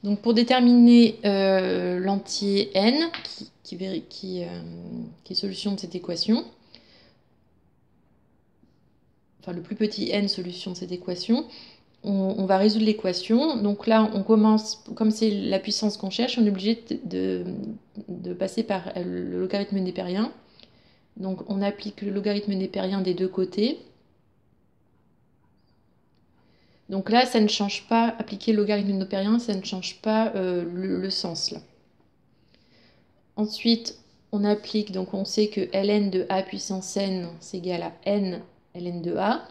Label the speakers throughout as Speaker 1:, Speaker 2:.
Speaker 1: Donc pour déterminer l'entier n qui est solution de cette équation, enfin le plus petit n solution de cette équation, on va résoudre l'équation. Donc là, on commence, comme c'est la puissance qu'on cherche, on est obligé de passer par le logarithme népérien. Donc on applique le logarithme népérien des deux côtés. Donc là, ça ne change pas, appliquer le logarithme népérien, ça ne change pas le sens là. Ensuite, on applique, donc on sait que ln de a puissance n, c'est égal à n ln de a.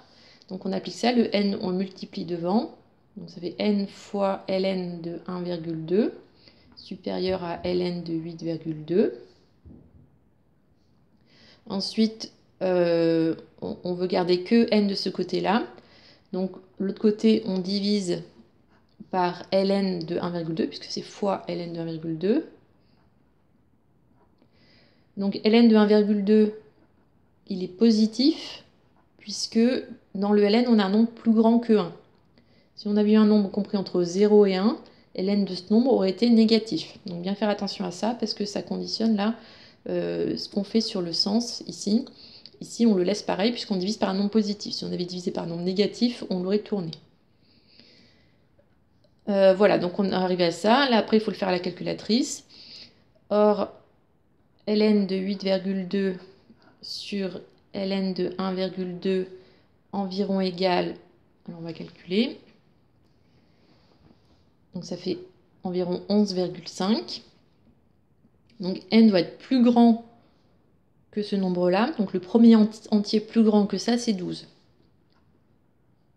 Speaker 1: Donc on applique ça, le n, on le multiplie devant. Donc ça fait n fois ln de 1,2 supérieur à ln de 8,2. Ensuite, on veut garder que n de ce côté-là. Donc l'autre côté, on divise par ln de 1,2, puisque c'est fois ln de 1,2. Donc ln de 1,2, il est positif, puisque dans le ln, on a un nombre plus grand que 1. Si on avait eu un nombre compris entre 0 et 1, ln de ce nombre aurait été négatif. Donc bien faire attention à ça, parce que ça conditionne là ce qu'on fait sur le sens ici. Ici, on le laisse pareil, puisqu'on divise par un nombre positif. Si on avait divisé par un nombre négatif, on l'aurait tourné. Voilà, donc on est arrivé à ça. Là, après, il faut le faire à la calculatrice. Or, ln de 8,2 sur ln de 1,2 environ égal, alors on va calculer, donc ça fait environ 11,5. Donc n doit être plus grand que ce nombre-là. Donc le premier entier plus grand que ça, c'est 12.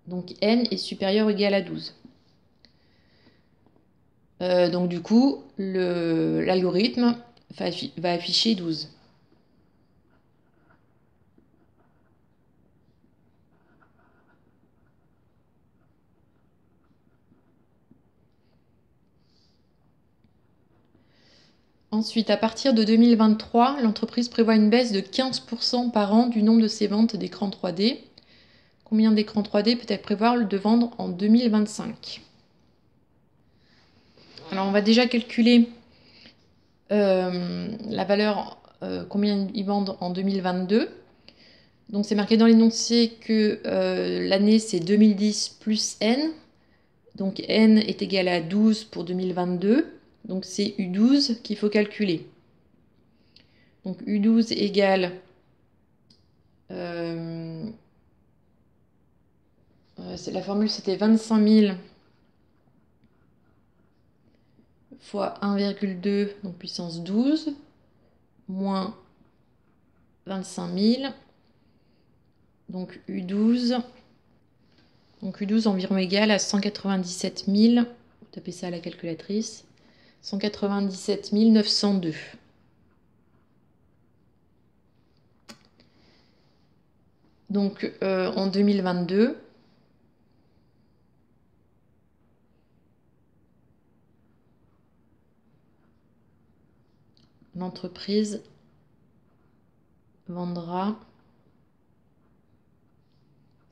Speaker 1: Donc n est supérieur ou égal à 12. Donc du coup, l'algorithme va afficher 12. Ensuite, à partir de 2023, l'entreprise prévoit une baisse de 15% par an du nombre de ses ventes d'écrans 3D. Combien d'écrans 3D peut-elle prévoir de vendre en 2025? Alors, on va déjà calculer la valeur, combien ils vendent en 2022. Donc, c'est marqué dans l'énoncé que l'année, c'est 2010 plus n. Donc, n est égal à 12 pour 2022. Donc, c'est U12 qu'il faut calculer. Donc, U12 égale... la formule, c'était 25 000 fois 1,2, donc puissance 12, moins 25 000, donc U12. Donc U12 environ égal à 197 000, vous tapez ça à la calculatrice, 197 902. Donc en 2022, l'entreprise vendra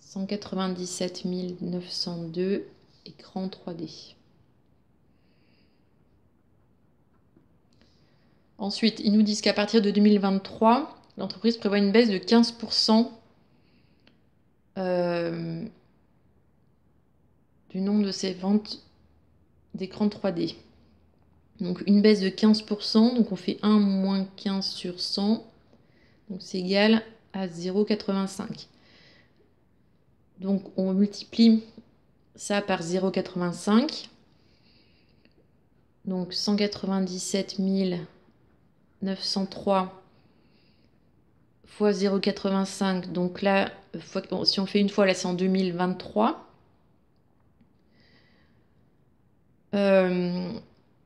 Speaker 1: 197 902 écrans 3D. Ensuite, ils nous disent qu'à partir de 2023, l'entreprise prévoit une baisse de 15% du nombre de ses ventes d'écrans 3D. Donc une baisse de 15%, donc on fait 1 moins 15 sur 100, donc c'est égal à 0,85. Donc on multiplie ça par 0,85, donc 197 903 fois 0,85, donc là, si on fait une fois, là c'est en 2023.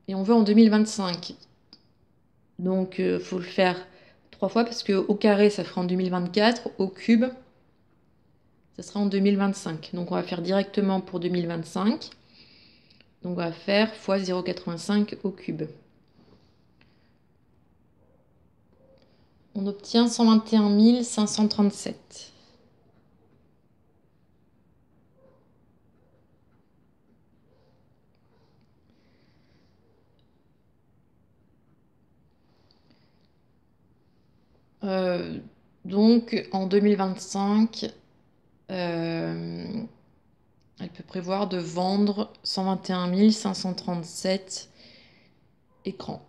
Speaker 1: Et on veut en 2025. Donc il faut le faire 3 fois parce qu'au carré, ça fera en 2024. Au cube, ça sera en 2025. Donc on va faire directement pour 2025. Donc on va faire fois 0,85 au cube. On obtient 121 537. Euh, donc en 2025, euh, elle peut prévoir de vendre 121 537 écrans.